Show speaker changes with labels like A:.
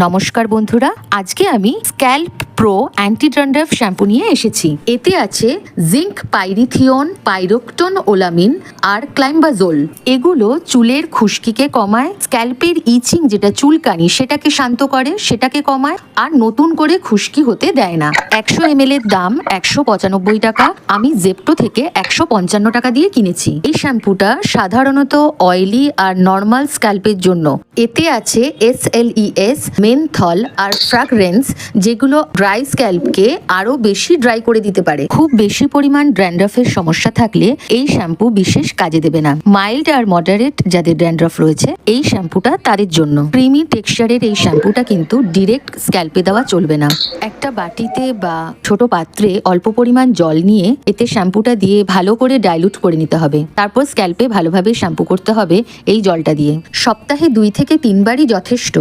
A: নমস্কার বন্ধুরা, আজকে আমি scalp pro anti dandruff shampoo নিয়ে এসেছি। এতে আছে জিঙ্ক, পাইরিথিয়ন, পাইরোকটন, ওলামিন আর ক্লাইম্বাজোল। এগুলো চুলের খুশকিকে কমায়, স্ক্যাল্পের ইচিং যেটা চুলকানি সেটাকে শান্ত করে, সেটাকে কমায় আর নতুন করে খুশকি হতে দেয় না। 100 ml এর দাম 195 টাকা। আমি জেপ্টো থেকে 155 টাকা দিয়ে কিনেছি। এই শ্যাম্পুটা সাধারণত অয়েলি আর নর্মাল স্ক্যাল্পের জন্য। এতে আছে SLES, মেনথল আর ফ্র্যাগ্রেন্স, যেগুলো ড্রাই স্ক্যাল্পকে আরো বেশি ড্রাই করে দিতে পারে। খুব বেশি পরিমাণ ড্যান্ড্রাফের সমস্যা থাকলে এই শ্যাম্পু বিশেষ কাজে দেবে না। মাইল্ড আর মডারেট যাদের ড্যান্ড্রাফ রয়েছে, এই শ্যাম্পুটা তাদের জন্য। ক্রিমি টেক্সচারের এই শ্যাম্পুটা কিন্তু ডিরেক্ট স্ক্যাল্পে দেওয়া চলবে না। একটা বাটিতে বা ছোট পাত্রে অল্প পরিমাণ জল নিয়ে এতে শ্যাম্পুটা দিয়ে ভালো করে ডাইলুট করে নিতে হবে। তারপর স্ক্যাল্পে ভালোভাবে শ্যাম্পু করতে হবে এই জলটা দিয়ে। সপ্তাহে 2 থেকে 3 বারই যথেষ্ট।